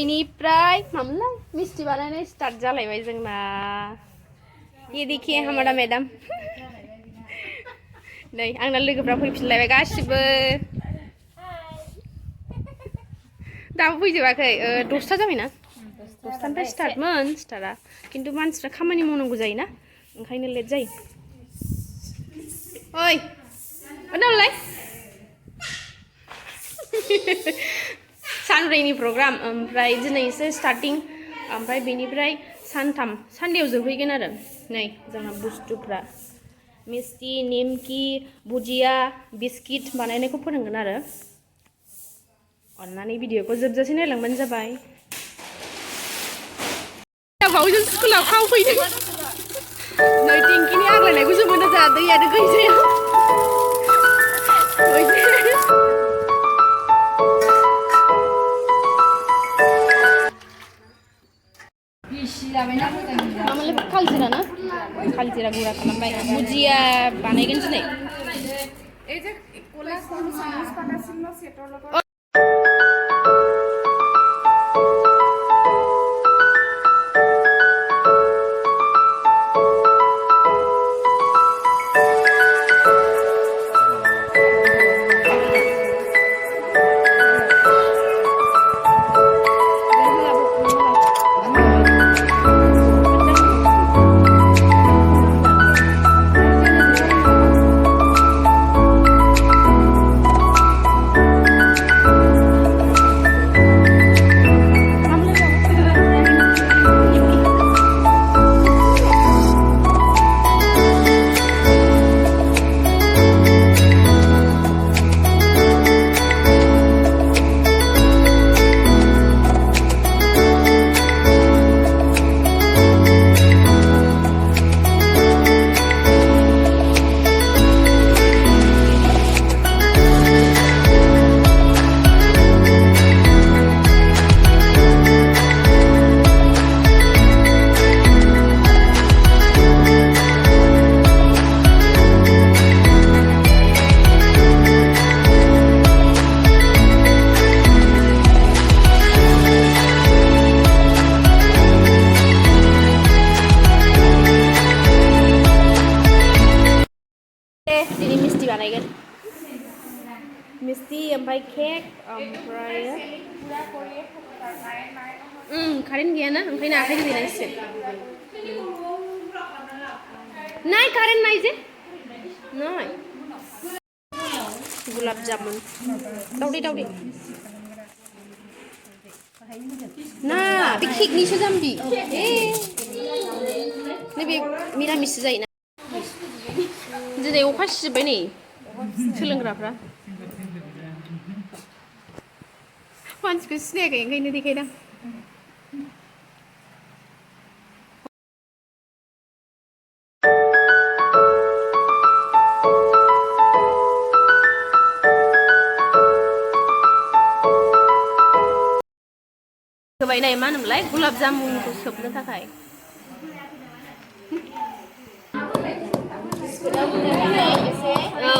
बेनिफ्राय मामोनलाय मिस्टी बानायनाय स्टार्ट जालायबाय जोंना ये देखिए हमारा मैडम नै आंना लोगोफ्रा फैफिनलायबाय गासिबो दाबो फैजोबाखै 10ता जाबायना 10तानिफ्राय स्टार्टमोन स्टार्टआ खिन्थु मानसिफ्रा खामानि मावनांगौ जायोना ओंखायनो लेट जायो ओइ ओनोलाय सानब्रैनि प्रग्राम ओमफ्राय दिनैसो स्टार्टिं ओमफ्राय बेनिफ्राय सानदेआव जोबहैगोन आरो नै जोंना बुस्थुफ्रा मिस्टी निमकी भुजिया बिस्किट बानायनायखौ फोरोंगोन आरो अन्नानै भिडिअखौ जोबजासे नायलांबानो जाबाय बावजों स्कुलाव खावफैदों नै टेंकिनि आग्लायनायखौसो मोनो जोंहा दैयानो गैजाया मामोनलाय कालजिरा ना कालजिरा गुरा खालामबाय भुजिया बानायगोन दिनै दिनै मिस्टी बानायगोन मिस्टी ओमफ्राय केक ओमफ्राय कारेन्ट गैयाना ओंखायनो आखाइजों देनांसिगोन नाय कारेन्ट नाय जे नाय गुलाब जामुन दावदै ना बे केकनिसो जाम्बि नैबे मिरामिससो जायोना दिनै अखा सिजोब्बाय नै सोलोंग्राफ्रा मानसिखौ सिनायाखै ओंखायनो देखायदां होबाय नाय मा होनोमोनलाय गुलाब जामुनखौ सोबनो थाखाय औ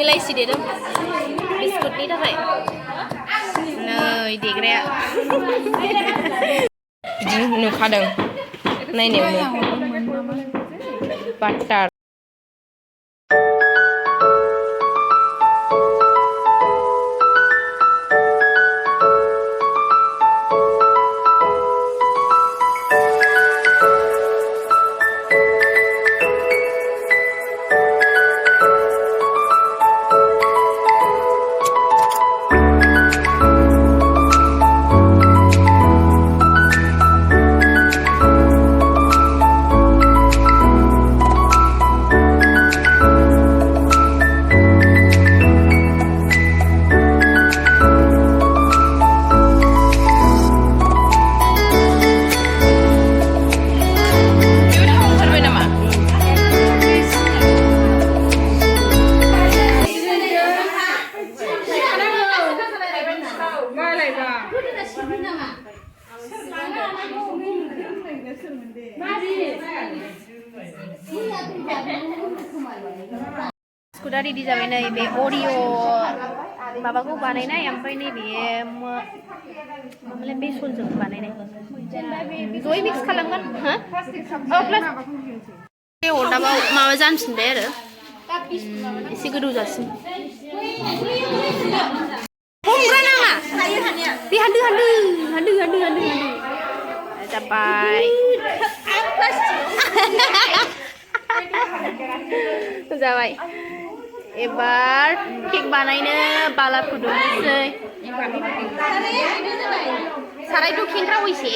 इलाइसि देदों बिस्कुटनि थाखाय नै देग्राया बिदि नुखादों नायनायावनो बाटार Kuda ready जाबाय नै बे ओरियो माबाखौ बानायनाय ओमफ्राय नैबे मामोनलाय बेसनजों बानायनाय जयै मिक्स खालामगोन हो अरदाबाव माबा जानफिनबाय आरो एसे गोदौ जासिन हमग्रा नाङा बे हानदो जाबाय जाबाय एबार केक बानायनो बाला फुदुंनोसै सारायथ' खेंख्रावैसे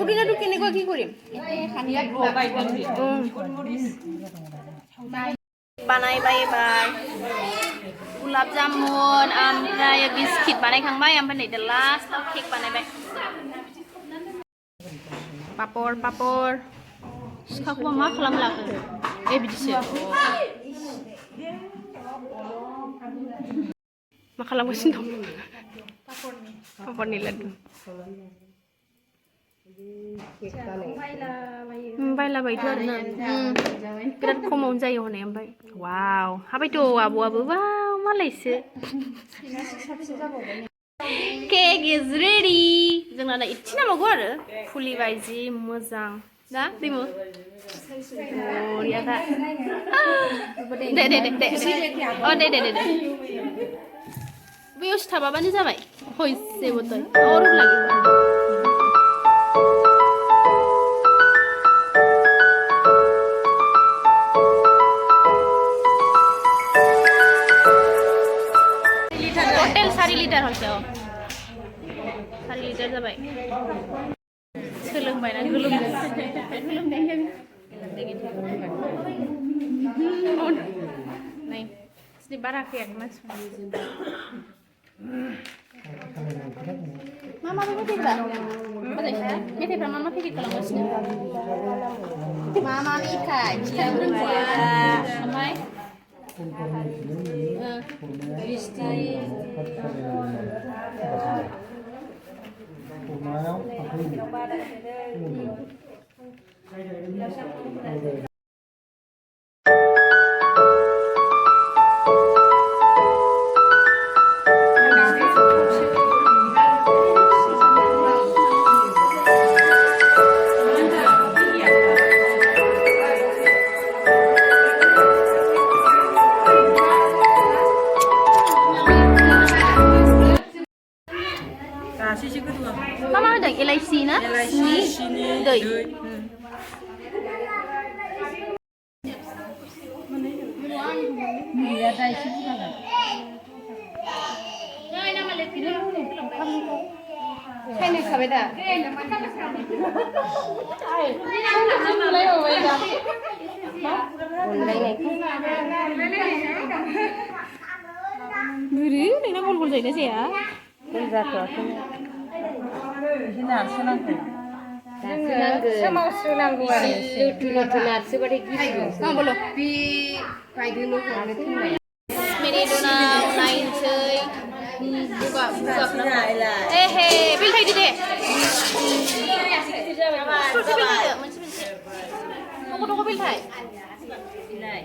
Udah kini gua kirim. बानायबाय गुलाब जामुन ओमफ्राय बिस्किट बानायखांबाय ओमफ्राय नै दा लास्टआव केक बानायबाय पापर सिखाखौबा मा खालामलाखो बिदिसो मा खालामगासिनो दं पापरनि लाड्डु बायलाबायथ' आरोना बिराद खमावनो जायो हनै ओमफ्राय वाव हाबायथ' आब'आबो वाव मालायसो केक इज रेडि जोंना दा इसे नांबावगौ आरो फुलिबाय जि मोजां दा दैमु बरियाखा दे बैयाव सिथाबाबानो जाबाय हयसेबोथ' और लागि टोटेल 4 लिटार हयसे 4 लिटार जाबाय सोलोंबायना गोलोमदै नै सिनि बारा फैयाखै मानसिफोरा मा मेथाइफ्रा मेथाइफ्रा मा पेकेट खालामगासिनो मा मेथाइ खिथानो रोंगौआ ओमफ्राय Mama ada LIC na? Sini doi. Iya dah isi juga. Nah, ini nama lepin lah. Kayaknya kau beda. Ay, nama lain beda. Beri, ini nak gol jadi sih ya. Enggak tuh. Ini harus nanti. जोङो सोमावस्रोनांगौ आरो लुथु नारसोबाथाय गिसिगोन बोलो बे बायदोल' हरनो थिनबाय minute उनाव नायनोसै बुगाब ए हे बिल थायदो दे ससे बिल थायदो मोनसे मोनसे दख' बिल थाय लाय